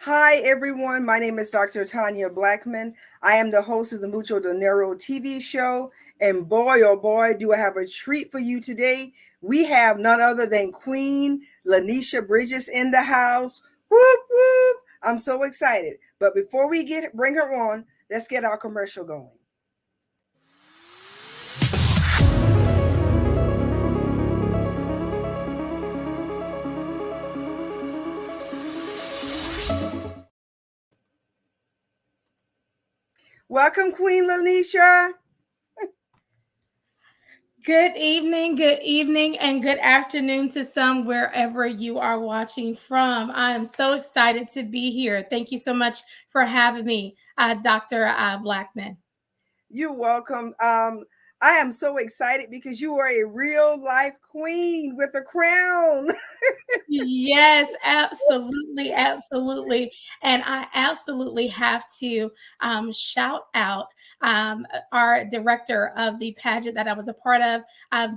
Hi, everyone. My name is Dr. Tanya Blackman. I am the host of the Mucho Dinero TV show. And boy, oh boy, do I have a treat for you today. We have none other than Queen Lunesha Bridges in the house. Whoop, whoop. I'm so excited. But before we bring her on, let's get our commercial going. Welcome, Queen Lunesha. Good evening, and good afternoon to some wherever you are watching from. I am so excited to be here. Thank you so much for having me, Dr. Blackman. You're welcome. I am so excited because you are a real life queen with a crown. Yes, absolutely, absolutely. And I absolutely have to shout out our director of the pageant that I was a part of,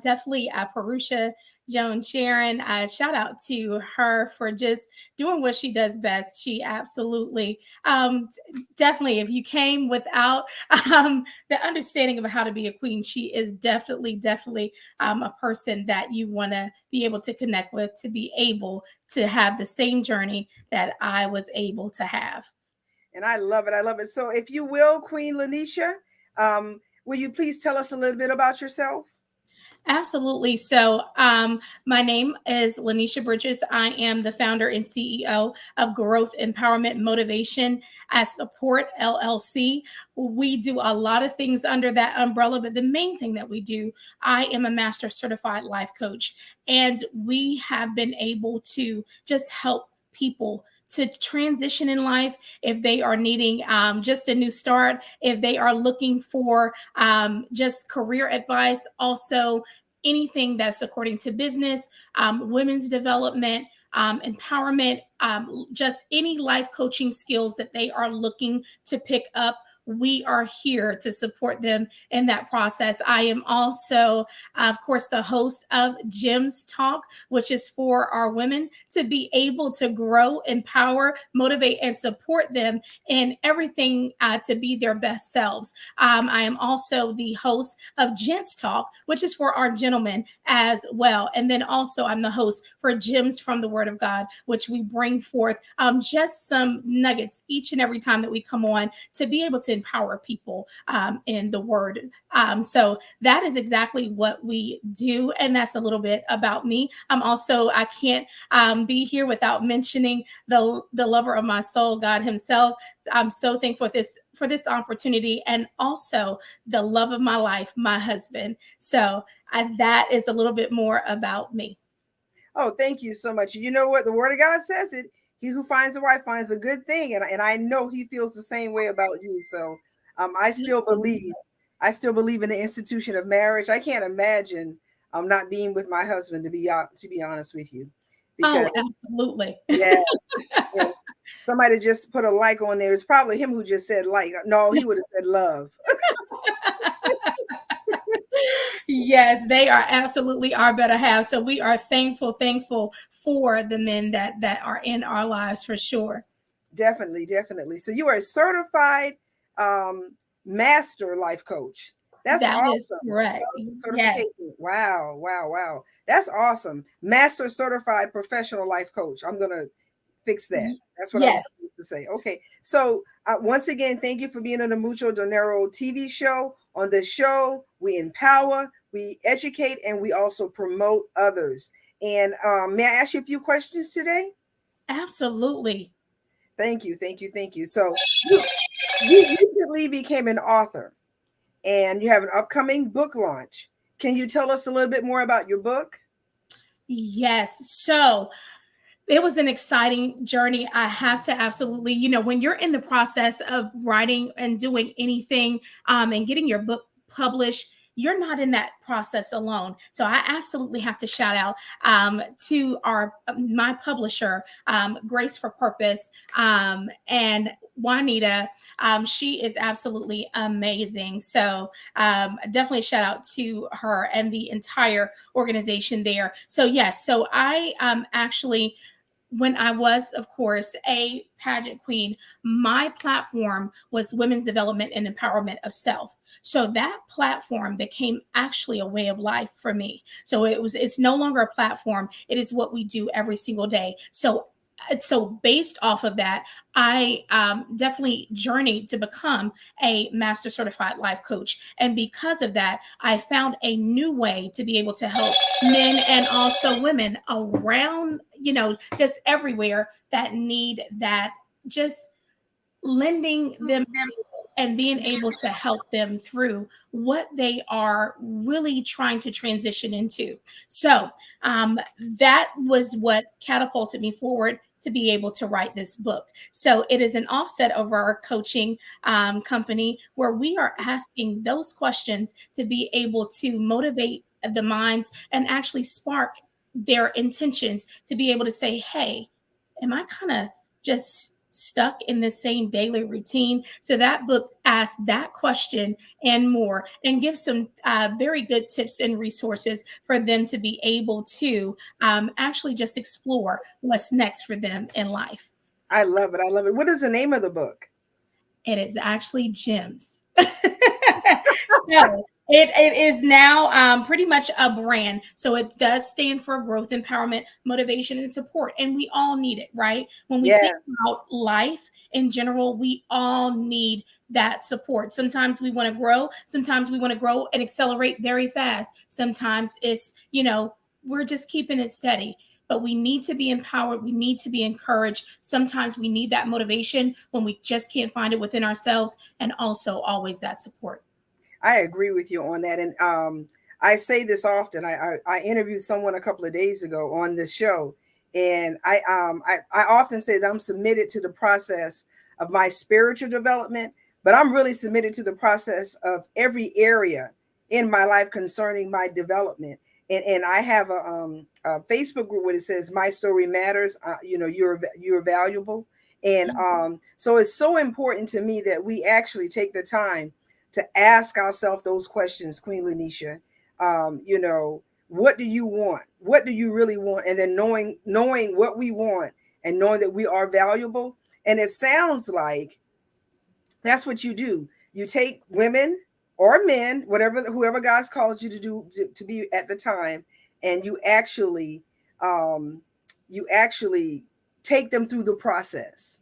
definitely Perusha Joan Sharon. Shout out to her for just doing what she does best. She absolutely, definitely, if you came without the understanding of how to be a queen, she is definitely a person that you want to be able to connect with, to be able to have the same journey that I was able to have. And I love it. I love it. So, if you will, Queen Lanisha, will you please tell us a little bit about yourself? Absolutely. So, my name is Lunesha Bridges. I am the founder and CEO of Growth Empowerment Motivation as Support LLC. We do a lot of things under that umbrella, but the main thing that we do, I am a master certified life coach, and we have been able to just help people to transition in life if they are needing just a new start, if they are looking for just career advice, also anything that's according to business, women's development, empowerment, just any life coaching skills that they are looking to pick up. We are here to support them in that process. I am also, of course, the host of G.E.M.S Talk, which is for our women to be able to grow, empower, motivate, and support them in everything to be their best selves. I am also the host of Gents Talk, which is for our gentlemen as well. And then also, I'm the host for Gems from the Word of God, which we bring forth just some nuggets each and every time that we come on to be able to empower people in the Word. So that is exactly what we do. And that's a little bit about me. I can't be here without mentioning the lover of my soul, God Himself. I'm so thankful for this opportunity, and also the love of my life, my husband. So that is a little bit more about me. Oh, thank you so much. You know what? The Word of God says it. He who finds a wife finds a good thing, and I know He feels the same way about you. So, I still believe. I still believe in the institution of marriage. I can't imagine not being with my husband to be honest with you, because Oh, absolutely. yeah, yes. Somebody just put a like on there. It's probably him who just said like. No, he would have said love. Yes, they are absolutely our better half. So we are thankful for the men that are in our lives for sure. Definitely, definitely. So you are a certified um, master life coach. That's That is awesome. correct. Yes. Certification. Wow, wow, wow. That's awesome. Master certified professional life coach. I'm gonna fix that. That's what I'm Yes. supposed to say. Okay. So once again, thank you for being on the Mucho Dinero TV show. On this show, we empower, we educate, and we also promote others. And may I ask you a few questions today? Absolutely. Thank you, thank you, thank you. So you recently became an author and you have an upcoming book launch. Can you tell us a little bit more about your book? Yes. So it was an exciting journey. I have to absolutely, when you're in the process of writing and doing anything and getting your book published, you're not in that process alone. So I absolutely have to shout out to my publisher, Grace for Purpose, and Juanita. She is absolutely amazing. So definitely shout out to her and the entire organization there. So yes, so I actually when I was, of course, a pageant queen, my platform was women's development and empowerment of self. So that platform became actually a way of life for me. So it's no longer a platform. It is what we do every single day. So based off of that, I definitely journeyed to become a master certified life coach. And because of that, I found a new way to be able to help men and also women around, just everywhere that need that, just lending them and being able to help them through what they are really trying to transition into. So that was what catapulted me forward to be able to write this book. So it is an offset of our coaching company where we are asking those questions to be able to motivate the minds and actually spark their intentions to be able to say, hey, am I kind of just stuck in the same daily routine? So that book asks that question and more, and gives some very good tips and resources for them to be able to actually just explore what's next for them in life. I love it. I love it. What is the name of the book? It is actually G.E.M.S. So it is now pretty much a brand. So it does stand for growth, empowerment, motivation, and support. And we all need it, right? When we think Yes, about life in general, we all need that support. Sometimes we want to grow. Sometimes we want to grow and accelerate very fast. Sometimes it's, we're just keeping it steady. But we need to be empowered. We need to be encouraged. Sometimes we need that motivation when we just can't find it within ourselves, and also always that support. I agree with you on that. And I say this often. I interviewed someone a couple of days ago on this show, and I often say that I'm submitted to the process of my spiritual development, but I'm really submitted to the process of every area in my life concerning my development. And I have a Facebook group where it says "My Story Matters." You're valuable, and so it's so important to me that we actually take the time to ask ourselves those questions, Queen Lunesha. What do you want? What do you really want? And then knowing what we want and knowing that we are valuable. And it sounds like that's what you do. You take women or men, whoever God's called you to do to be at the time, and um, you actually take them through the process.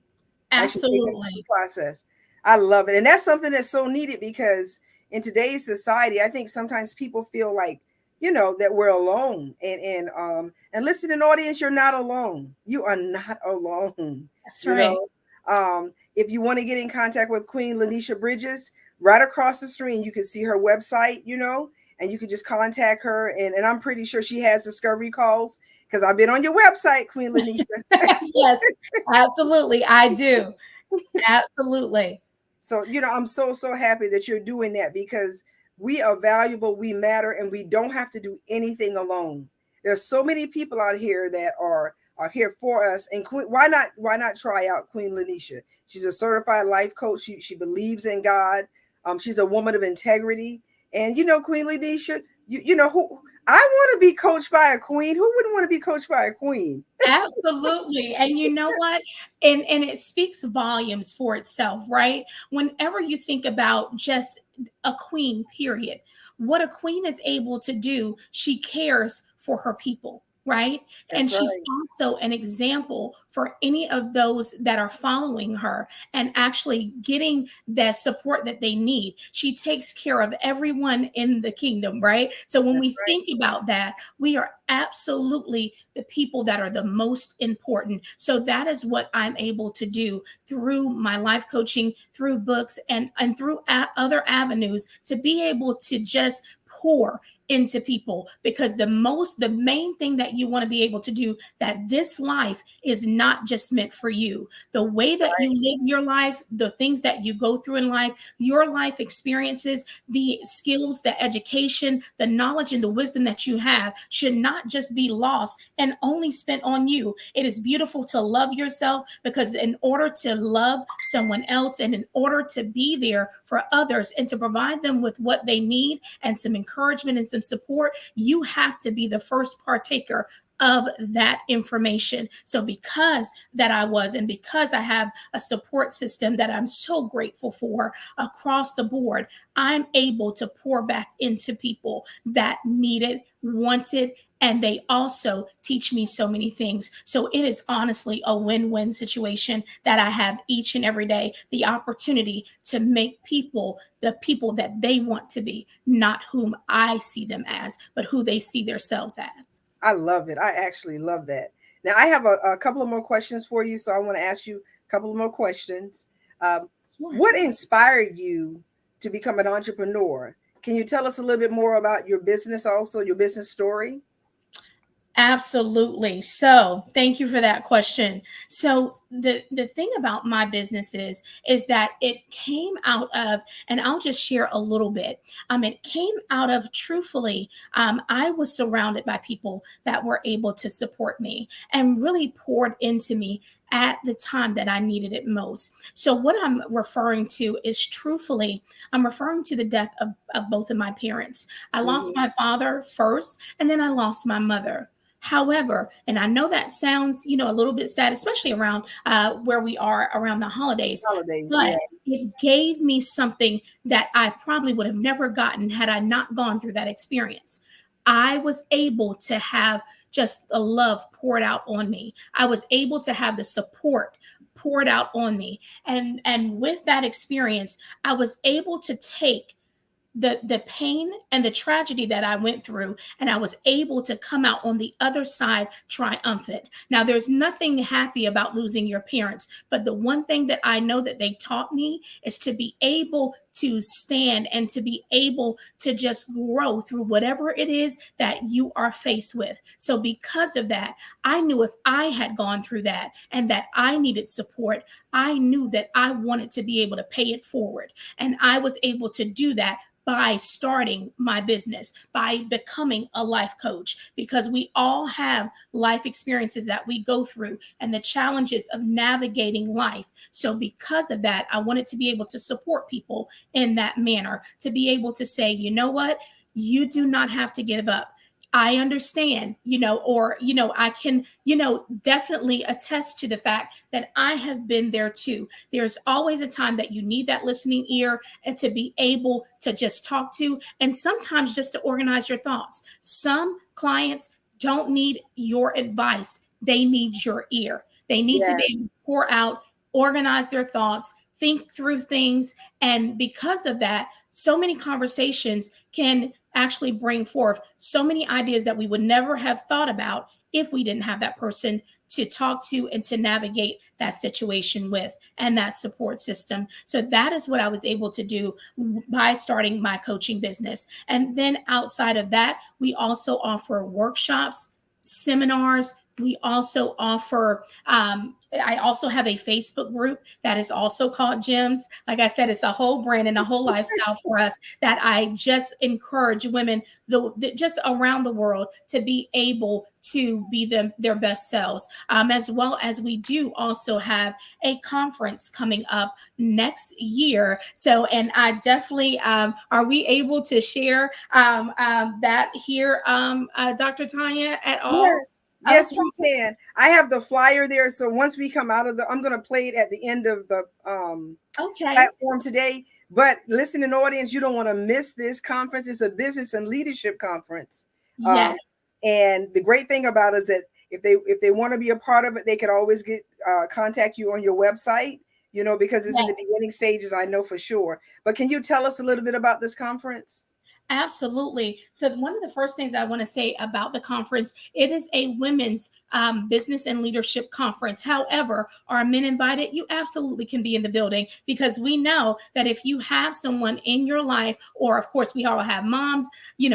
Actually take them through the Absolutely. process. I love it. And that's something that's so needed because in today's society, I think sometimes people feel like, that we're alone. And listen, an audience, you're not alone. You are not alone. That's You right. know. If you want to get in contact with Queen Lunesha Bridges, right across the screen, you can see her website, and you can just contact her. And I'm pretty sure she has discovery calls because I've been on your website, Queen Lunesha. Yes, absolutely. I do. Absolutely. So, I'm so, so happy that you're doing that because we are valuable, we matter, and we don't have to do anything alone. There's so many people out here that are here for us. And why not try out Queen Lunesha? She's a certified life coach. She believes in God. She's a woman of integrity. And Queen Lunesha, who I want to be coached by a queen. Who wouldn't want to be coached by a queen? Absolutely. And you know what? And it speaks volumes for itself, right? Whenever you think about just a queen, period, what a queen is able to do, she cares for her people, right? And That's she's right. also an example for any of those that are following her and actually getting the support that they need. She takes care of everyone in the kingdom, right? So when That's we right. think about that, we are absolutely the people that are the most important. So that is what I'm able to do through my life coaching, through books, and through other avenues to be able to just pour into people, because the main thing that you want to be able to do, that this life is not just meant for you. The way that you Right. live your life, the things that you go through in life, your life experiences, the skills, the education, the knowledge, and the wisdom that you have should not just be lost and only spent on you. It is beautiful to love yourself, because in order to love someone else and in order to be there for others and to provide them with what they need and some encouragement and some support, you have to be the first partaker of that information. So because that I was, and because I have a support system that I'm so grateful for across the board, I'm able to pour back into people that need it, want it, and they also teach me so many things. So it is honestly a win-win situation that I have each and every day, the opportunity to make people the people that they want to be, not whom I see them as, but who they see themselves as. I love it. I actually love that. Now, I have a couple of more questions for you. So I want to ask you a couple of more questions. Um, Sure. what inspired you to become an entrepreneur? Can you tell us a little bit more about your business, also your business story? Absolutely. So, thank you for that question. So, the thing about my business is that it came out of, and I'll just share a little bit. It came out of, truthfully, I was surrounded by people that were able to support me and really poured into me at the time that I needed it most. So, what I'm referring to is, truthfully, I'm referring to the death of both of my parents. I lost Hmm. my father first, and then I lost my mother. However, and I know that sounds, a little bit sad, especially around where we are around the holidays, Holidays, but yeah. it gave me something that I probably would have never gotten had I not gone through that experience. I was able to have just the love poured out on me. I was able to have the support poured out on me. And with that experience, I was able to take the pain and the tragedy that I went through, and I was able to come out on the other side triumphant. Now, there's nothing happy about losing your parents, but the one thing that I know that they taught me is to be able to stand and to be able to just grow through whatever it is that you are faced with. So because of that, I knew if I had gone through that and that I needed support, I knew that I wanted to be able to pay it forward. And I was able to do that by starting my business, by becoming a life coach, because we all have life experiences that we go through and the challenges of navigating life. So, because of that, I wanted to be able to support people in that manner, to be able to say, you know what? You do not have to give up. I understand, or, I can, definitely attest to the fact that I have been there too. There's always a time that you need that listening ear and to be able to just talk to, and sometimes just to organize your thoughts. Some clients don't need your advice, they need your ear. They need to be Yes. able to pour out, organize their thoughts, think through things. And because of that, so many conversations can actually bring forth so many ideas that we would never have thought about if we didn't have that person to talk to and to navigate that situation with, and that support system. So that is what I was able to do by starting my coaching business. And then outside of that, we also offer workshops, seminars. We also offer, I also have a Facebook group that is also called G.E.M.S. Like I said, it's a whole brand and a whole lifestyle for us that I just encourage women just around the world to be able to be their best selves. As well as we do also have a conference coming up next year. So, and I definitely, are we able to share that here, Dr. Tanya, at all? Yes. Yes, Okay. we can. I have the flyer there. So once we come out of I'm going to play it at the end of the Okay. platform today. But listening audience, you don't want to miss this conference. It's a business and leadership conference. Um, Yes. and the great thing about it is that if they want to be a part of it, they can always get contact you on your website, because it's in the Yes. beginning stages, I know for sure. But can you tell us a little bit about this conference? Absolutely. So one of the first things that I want to say about the conference, it is a women's business and leadership conference. However, are men invited? You absolutely can be in the building, because we know that if you have someone in your life, or of course we all have moms,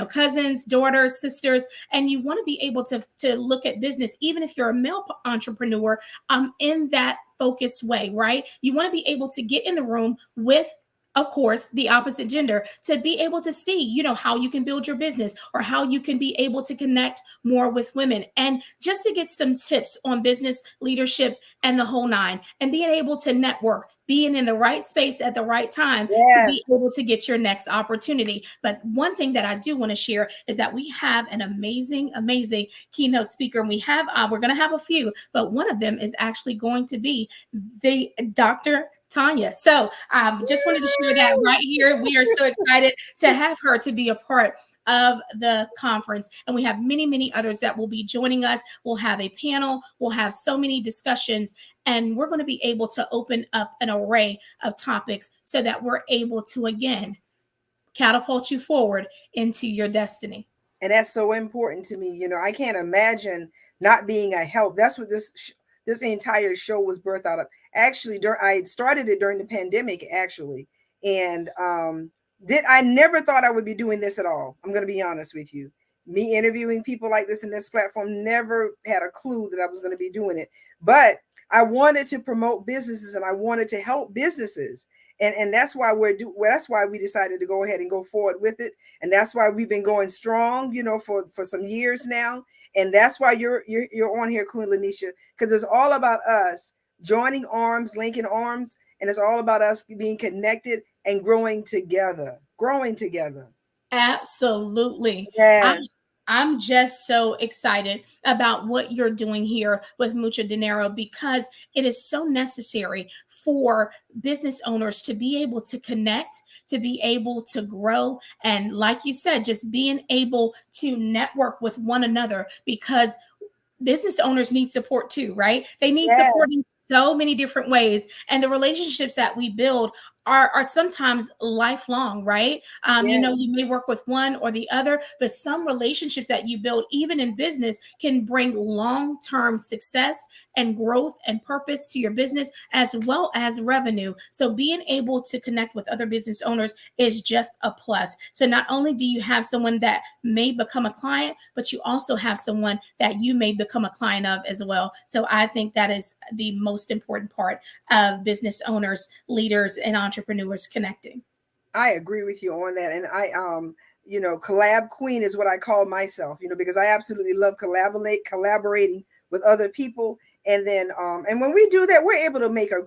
cousins, daughters, sisters, and you want to be able to look at business, even if you're a male entrepreneur, in that focused way, right? You want to be able to get in the room with, of course, the opposite gender, to be able to see, how you can build your business, or how you can be able to connect more with women, and just to get some tips on business leadership and the whole nine, and being able to network being in the right space at the right time to be Yes. able to get your next opportunity. But one thing that I do want to share is that we have an amazing, amazing keynote speaker, and we're going to have a few, but one of them is actually going to be the Dr. Tanya. So just wanted to share that right here. We are so excited to have her to be a part of the conference. And we have many, many others that will be joining us. We'll have a panel, we'll have so many discussions, and we're going to be able to open up an array of topics so that we're able to, again, catapult you forward into your destiny. And that's so important to me. I can't imagine not being a help. That's what this entire show was birthed out of. Actually, I started it during the pandemic, actually, and did I never thought I would be doing this at all. I'm going to be honest with you. Me interviewing people like this in this platform, never had a clue that I was going to be doing it. But I wanted to promote businesses, and I wanted to help businesses. And that's why that's why we decided to go ahead and go forward with it. And that's why we've been going strong, for some years now. And that's why you're on here, Queen Lunesha, because it's all about us joining arms, linking arms, and it's all about us being connected and growing together. Growing together. Absolutely. I'm, Yes. I'm just so excited about what you're doing here with Mucho Dinero, because it is so necessary for business owners to be able to connect, to be able to grow. And like you said, just being able to network with one another, because business owners need support too, right? They need Yes. support in so many different ways. And the relationships that we build are sometimes lifelong, right? Yes. You may work with one or the other, but some relationships that you build, even in business, can bring long-term success and growth and purpose to your business, as well as revenue. So being able to connect with other business owners is just a plus. So not only do you have someone that may become a client, but you also have someone that you may become a client of as well. So I think that is the most important part of business owners, leaders, and entrepreneurs connecting. I agree with you on that. And collab queen is what I call myself, because I absolutely love collaborating with other people. And then, and when we do that, we're able to make an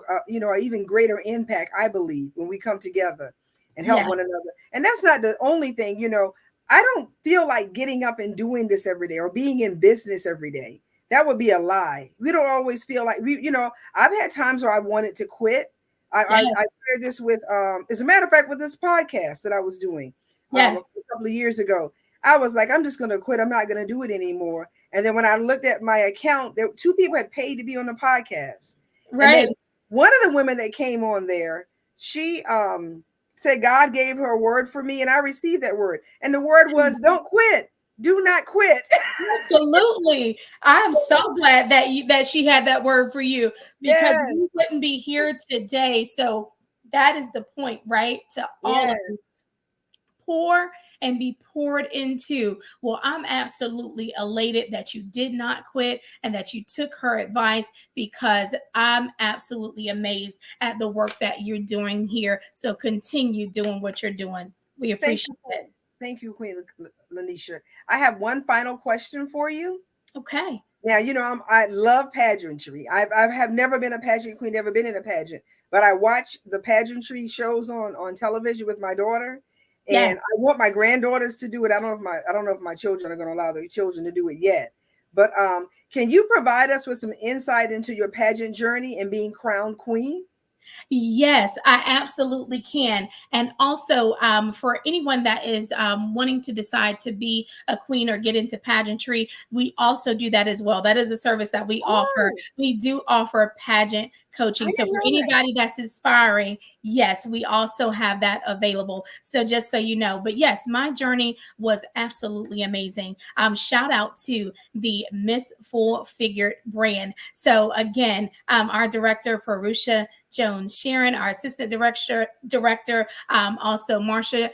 even greater impact, I believe, when we come together and help Yeah. one another. And that's not the only thing, I don't feel like getting up and doing this every day or being in business every day. That would be a lie. We don't always feel like I've had times where I wanted to quit. I Yes. shared this with, as a matter of fact, with this podcast that I was doing a Yes. couple of years ago. I was like, I'm just going to quit. I'm not going to do it anymore. And then when I looked at my account, there two people had paid to be on the podcast. And then Right. one of the women that came on there, she said God gave her a word for me, and I received that word. And the word was, don't quit. Do not quit. Absolutely. I'm so glad that she had that word for you, because Yes. we wouldn't be here today. So that is the point, right? To all of us, Yes. pour and be poured into. Well, I'm absolutely elated that you did not quit and that you took her advice, because I'm absolutely amazed at the work that you're doing here. So continue doing what you're doing. We Thank appreciate you. it. Thank you, Queen Lanisha. I have one final question for you. Okay. Now, I love pageantry. I have never been a pageant queen, never been in a pageant, but I watch the pageantry shows on television with my daughter, Yes. and I want my granddaughters to do it. I don't know if my children are going to allow their children to do it yet. But can you provide us with some insight into your pageant journey and being crowned queen? Yes, I absolutely can. And also, for anyone that is wanting to decide to be a queen or get into pageantry, we also do that as well. That is a service that we offer. Oh, We do offer pageant I coaching. So, didn't for know that. anybody that's aspiring, yes, we also have that available. So, just so you know, but yes, my journey was absolutely amazing. Shout out to the Miss Full Figured brand. So, again, our director, Parusha Jones Sharon, our assistant director, also Marsha.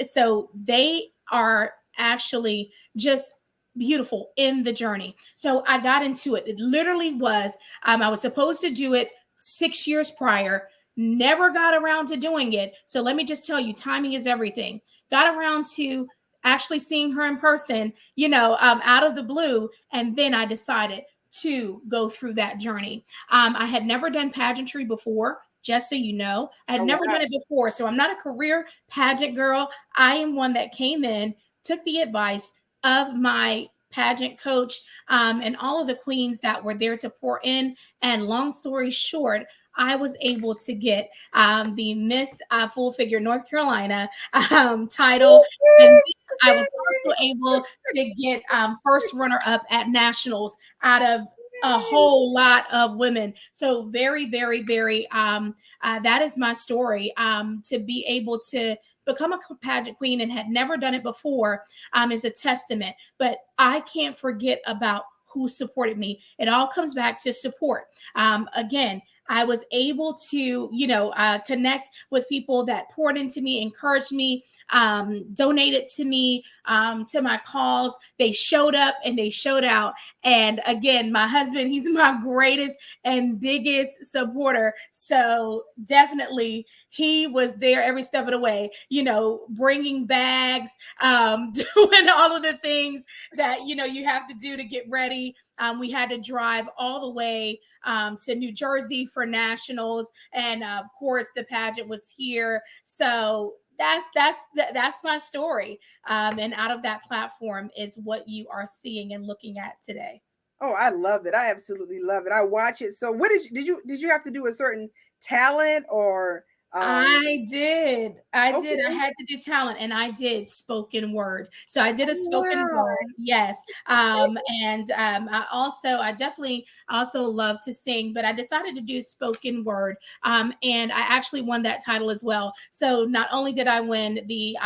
So they are actually just beautiful in the journey. So I got into it. It literally was, I was supposed to do it 6 years prior, never got around to doing it. So let me just tell you, timing is everything. Got around to actually seeing her in person, out of the blue. And then I decided to go through that journey. I had never done pageantry before, just so you know. I had Oh, never wow. done it before. So I'm not a career pageant girl. I am one that came in, took the advice of my pageant coach, and all of the queens that were there to pour in. And long story short, I was able to get the Miss Full Figure North Carolina title. And I was also able to get first runner up at nationals out of a whole lot of women. So very, very, very. That is my story. To be able to become a pageant queen and had never done it before is a testament. But I can't forget about who supported me. It all comes back to support. Again, I was able to, connect with people that poured into me, encouraged me, donated to me, to my cause. They showed up and they showed out. And again, my husband, he's my greatest and biggest supporter. So definitely he was there every step of the way, bringing bags, doing all of the things that, you have to do to get ready. We had to drive all the way to New Jersey for nationals, and of course, the pageant was here. So that's my story. And out of that platform is what you are seeing and looking at today. Oh, I love it. I absolutely love it. I watch it. So what did you have to do a certain talent or I did. I okay. had to do talent and I did spoken word. So I did a Oh, spoken wow. word. Yes. And I definitely also love to sing, but I decided to do spoken word. And I actually won that title as well. So not only did I win the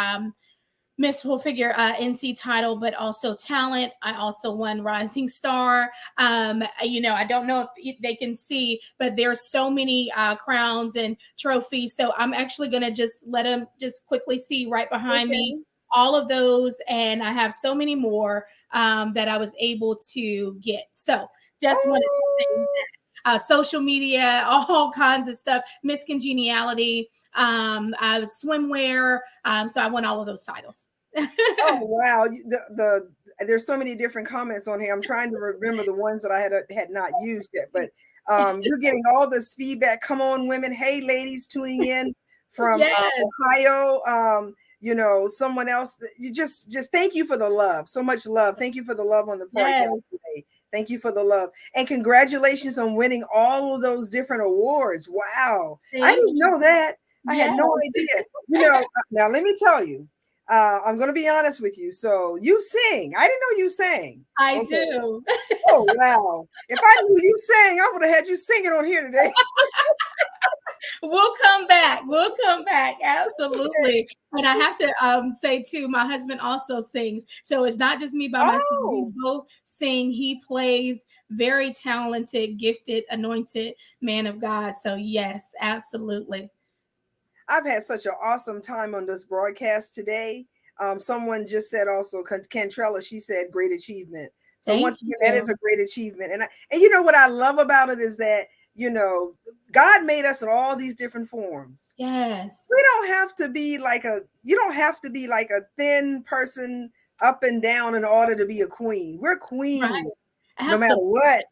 Miss Full Figure NC title, but also talent. I also won Rising Star. I don't know if they can see, but there's so many crowns and trophies. So I'm actually going to just let them just quickly see right behind me Okay. all of those. And I have so many more that I was able to get. So just wanted to say Oh, social media, all kinds of stuff, Miss Congeniality, swimwear. So I won all of those titles. oh wow. There's so many different comments on here. I'm trying to remember the ones that I had not used yet, but you're getting all this feedback. Come on, women. Hey, ladies tuning in from Yes, Ohio. Someone else. You just thank you for the love. So much love. Thank you for the love on the podcast yes. today. Thank you for the love. And congratulations on winning all of those different awards. Wow. I Thank didn't you. know that. I had Yes, no idea. Now let me tell you. I'm going to be honest with you. So you sing. I didn't know you sang. I Okay. do. Oh, wow. If I knew you sang, I would have had you singing on here today. We'll come back. We'll come back. Okay. Absolutely. And I have to say too, my husband also sings. So it's not just me by myself. We Oh, both sing. He plays, very talented, gifted, anointed man of God. So yes, absolutely. I've had such an awesome time on this broadcast today. Someone just said also, Cantrella, she said great achievement. So Thank once again, that is you. a great achievement. And you know what I love about it is that, you know, God made us in all these different forms. Yes. We don't have to be like you don't have to be like a thin person up and down in order to be a queen. We're Right. queens no matter Absolutely. what.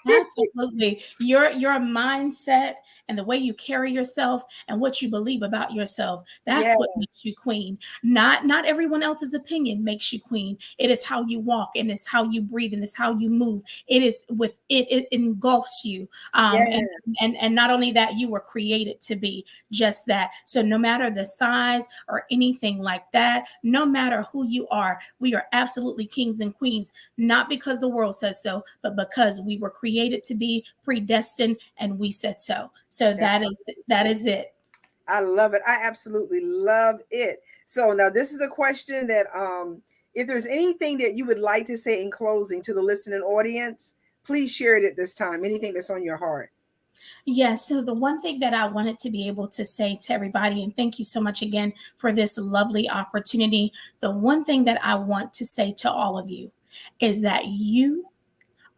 Absolutely. Your mindset and the way you carry yourself and what you believe about yourself, that's what makes you Yes. queen. Not everyone else's opinion makes you queen. It is how you walk and it's how you breathe and it's how you move. It is with it engulfs you. Yes. And not only that, you were created to be just that. So no matter the size or anything like that, no matter who you are, we are absolutely kings and queens, not because the world says so, but because we were created to be predestined and we said so. So That's that is it. I love it. I absolutely love it. So now this is a question that if there's anything that you would like to say in closing to the listening audience, please share it at this time. Anything that's on your heart. Yes. So the one thing that I wanted to be able to say to everybody, and thank you so much again for this lovely opportunity. The one thing that I want to say to all of you is that you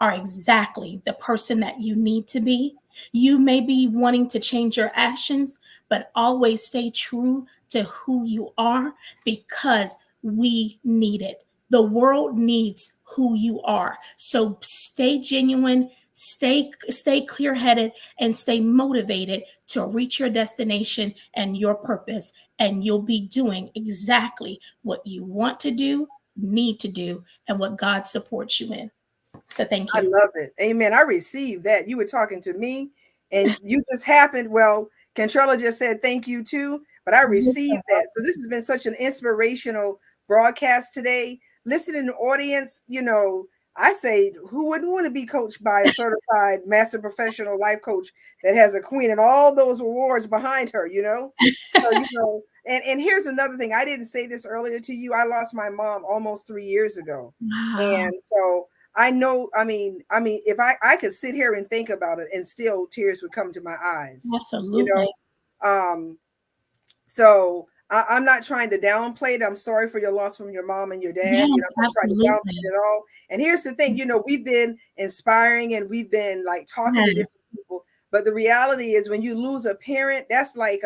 are exactly the person that you need to be. You may be wanting to change your actions, but always stay true to who you are because we need it. The world needs who you are. So stay genuine, stay clear-headed and stay motivated to reach your destination and your purpose, and you'll be doing exactly what you want to do, need to do, and what God supports you in. So thank I you. love it. Amen. I received that. You were talking to me and you just happened. Well, Cantrella just said thank you too, but I received that. So this has been such an inspirational broadcast today. Listening to audience, I say who wouldn't want to be coached by a certified master professional life coach that has a queen and all those awards behind her. So, and here's another thing. I didn't say this earlier to you. I lost my mom almost 3 years ago. Wow. And so I know, if I could sit here and think about it and still tears would come to my eyes, you Absolutely. know. So I'm not trying to downplay it. I'm sorry for your loss from your mom and your dad. Yes, I'm not trying to downplay absolutely. it at all. And here's the thing, we've been inspiring and we've been like talking to Yes. different people. But the reality is when you lose a parent, that's like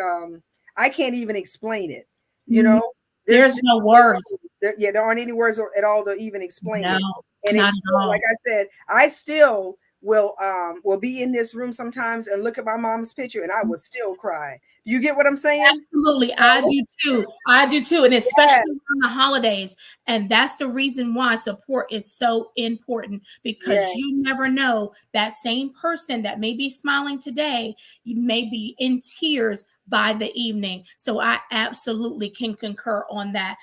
I can't even explain it. You Mm, know, there's there's just no no words. words. There aren't any words at all to even explain No, it. And not it's at so, like all. I said, I still will be in this room sometimes and look at my mom's picture and I will still cry. You get what I'm saying? Absolutely. So, I do too. I do too. And especially yes, around the holidays. And that's the reason why support is so important, because yes, you never know, that same person that may be smiling today, you may be in tears by the evening. So I absolutely can concur on that.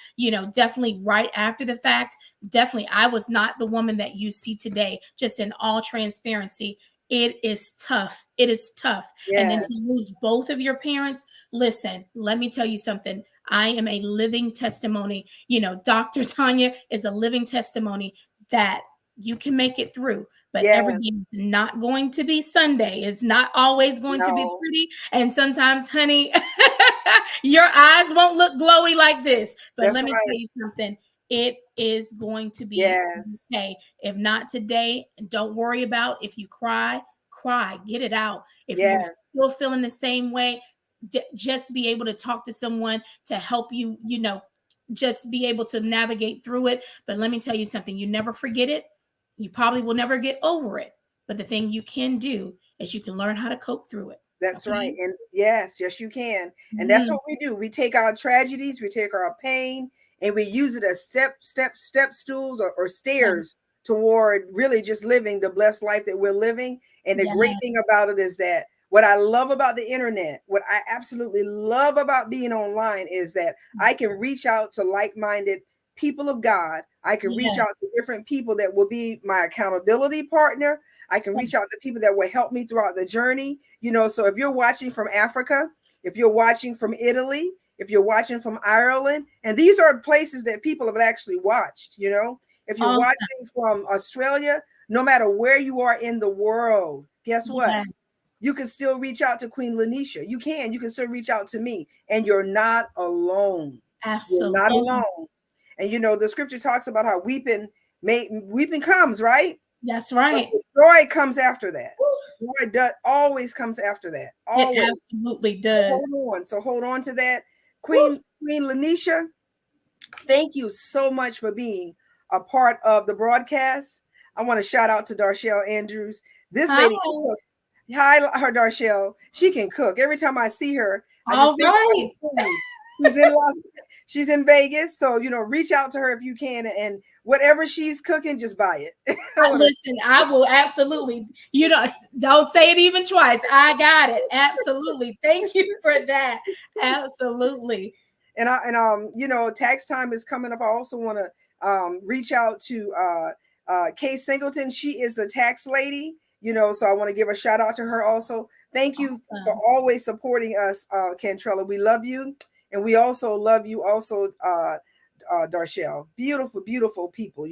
Definitely right after the fact, definitely I was not the woman that you see today, just in all transparency. It is tough. It is tough. And then yes. to lose both of your parents, listen, let me tell you something. I am a living testimony. Dr. Tanya is a living testimony that you can make it through, but every Yes. day is not going to be Sunday. It's not always going to be No, pretty. And sometimes, honey, your eyes won't look glowy like this. But that's let me tell right. you something. It is going to be Yes. okay. If not today, don't worry about if you cry, get it out. If you're Yes. still feeling the same way, just be able to talk to someone to help you, just be able to navigate through it. But let me tell you something, you never forget it. You probably will never get over it. But the thing you can do is you can learn how to cope through it. That's right. Okay. And yes, you can. And that's Mm, what we do. We take our tragedies, we take our pain, and we use it as step stools or yeah, stairs toward really just living the blessed life that we're living. And the great yeah, thing about it is that what I love about the internet, what I absolutely love about being online is that I can reach out to like-minded people of God. I can reach out yes, to different people that will be my accountability partner. I can reach yes. out to people that will help me throughout the journey. So if you're watching from Africa, if you're watching from Italy, if you're watching from Ireland, and these are places that people have actually watched. If you're Awesome. watching from Australia, no matter where you are in the world, guess what? Yeah, You can still reach out to Queen Lunesha. You can still reach out to me, and you're not alone. You're not absolutely. alone. And the scripture talks about how weeping comes, right? That's But right. the joy comes after that. Joy always comes after that. It Always. absolutely So does. hold on. So hold on to that. Woo. Queen Lanisha, thank you so much for being a part of the broadcast. I want to shout out to Darshell Andrews. This Hi. lady can cook. Hi, her Darshell. She can cook. Every time I see her, I just All think about right. the food. She's in Las She's in Vegas. So, reach out to her if you can. And whatever she's cooking, just buy it. I want to Listen, I will absolutely, don't say it even twice. I got it. Absolutely. Thank you for that. Absolutely. tax time is coming up. I also want to reach out to Kay Singleton. She is a tax lady, so I want to give a shout out to her also. Thank you for Awesome. always supporting us, Cantrella. We love you, and we also love you also, Darshell. Beautiful, beautiful people.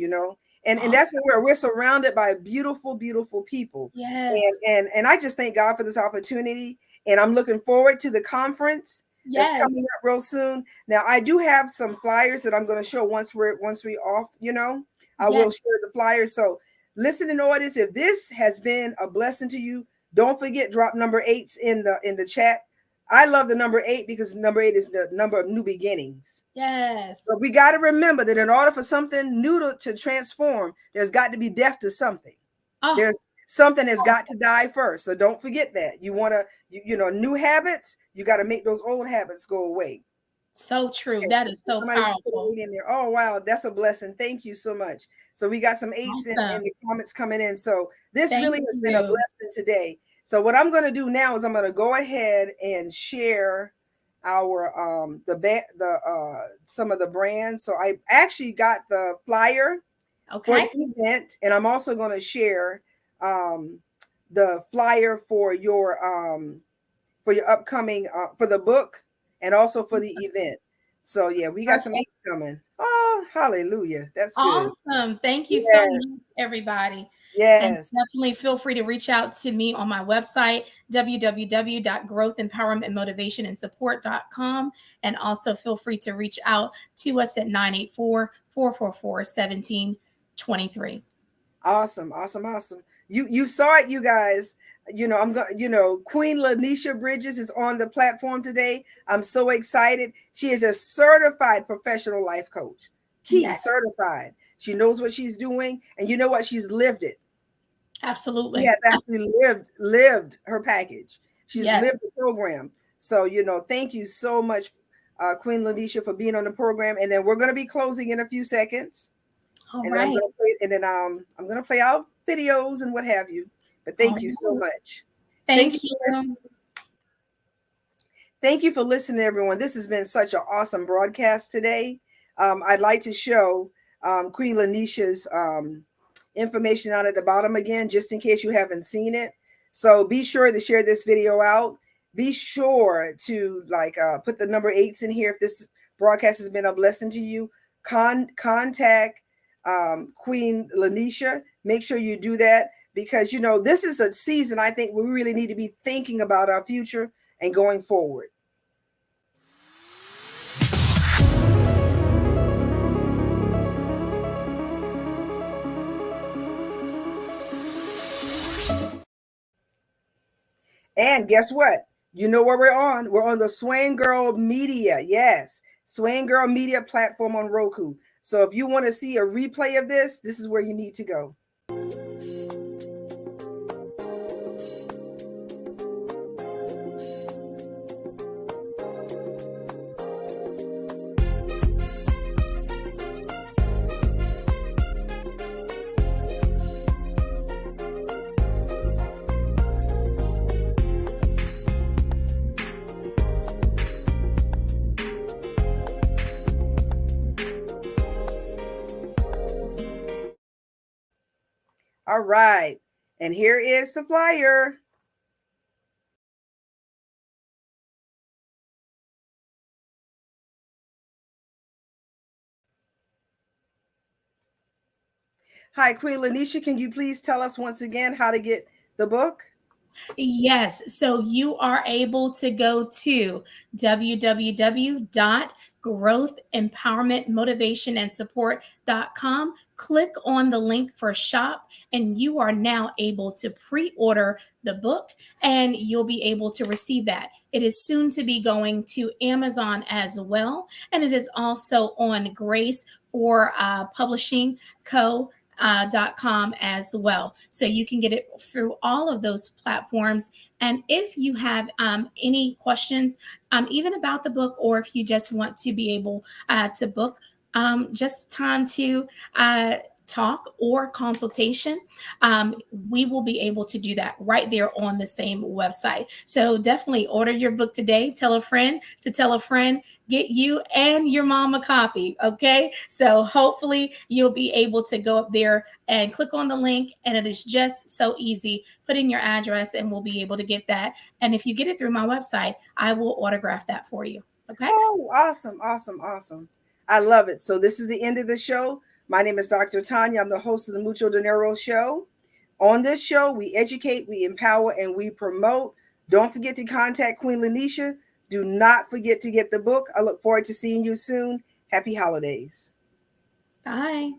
And that's Awesome. what we're surrounded by beautiful, beautiful people. Yes. And I just thank God for this opportunity. And I'm looking forward to the conference that's Yes. coming up real soon. Now I do have some flyers that I'm going to show once we off. I Yes. will share the flyers. So listen and notice, if this has been a blessing to you, don't forget, drop number 8s in the chat. I love the number 8 because number 8 is the number of new beginnings. Yes. But we got to remember that in order for something new to transform, there's got to be death to something. Oh, There's Something has got to die first. So don't forget that. You want to, new habits, you got to make those old habits go away. So true. Okay, That is so somebody put powerful. an 8 in there. Oh wow, that's a blessing. Thank you so much. So we got some 8s in Awesome. the comments coming in. So this Thank really has been a you. blessing today. So what I'm going to do now is I'm going to go ahead and share our some of the brands. So I actually got the flyer for Okay. the event, and I'm also going to share um, the flyer for your upcoming for the book and also for the event. So yeah, we got some Perfect. eights coming. Oh, hallelujah. That's good. Awesome. Thank you so Yes. much, everybody. And Yes. definitely feel free to reach out to me on my website, www.growthempowermentmotivationandsupport.com. And also feel free to reach out to us at 984-444-1723. Awesome. Awesome. Awesome. You saw it, you guys. I'm going, Queen Lunesha Bridges is on the platform today. I'm so excited. She is a certified professional life coach. Key Yes, certified. She knows what she's doing. And you know what? She's lived it. She absolutely. has actually lived her package. She's Yes. lived the program. So, thank you so much, Queen Lunesha, for being on the program. And then we're going to be closing in a few seconds. All And then I'm right. going to play, and then I'm going to play out videos and what have you. But All thank you so right. much. Thank you Thank for listening. you. Thank you for listening, everyone. This has been such an awesome broadcast today. I'd like to show Queen Lunesha's information out at the bottom again, just in case you haven't seen it. So be sure to share this video out. Be sure to put the number 8s in here if this broadcast has been a blessing to you. Contact Queen Lunesha. Make sure you do that because this is a season I think we really need to be thinking about our future and going forward. And guess what? You know where we're on? We're on the Swaying Girl Media. Yes, Swaying Girl Media platform on Roku. So if you want to see a replay of this, this is where you need to go. All right. And here is the flyer. Hi, Queen Lunesha. Can you please tell us once again how to get the book? Yes. So you are able to go to www.growthempowermentmotivationandsupport.com. Click on the link for shop, and you are now able to pre order the book and you'll be able to receive that. It is soon to be going to Amazon as well. And it is also on Grace for Publishing Co. .com as well. So you can get it through all of those platforms. And if you have any questions, even about the book, or if you just want to be able to book just time to talk or consultation, we will be able to do that right there on the same website. So definitely order your book today. Tell a friend to tell a friend. Get you and your mom a copy. Okay. So hopefully you'll be able to go up there and click on the link. And it is just so easy. Put in your address and we'll be able to get that. And if you get it through my website, I will autograph that for you. Okay. Oh, awesome. Awesome. Awesome. I love it. So this is the end of the show. My name is Dr. Tanya. I'm the host of the Mucho Dinero Show. On this show, we educate, we empower, and we promote. Don't forget to contact Queen Lunesha. Do not forget to get the book. I look forward to seeing you soon. Happy holidays. Bye.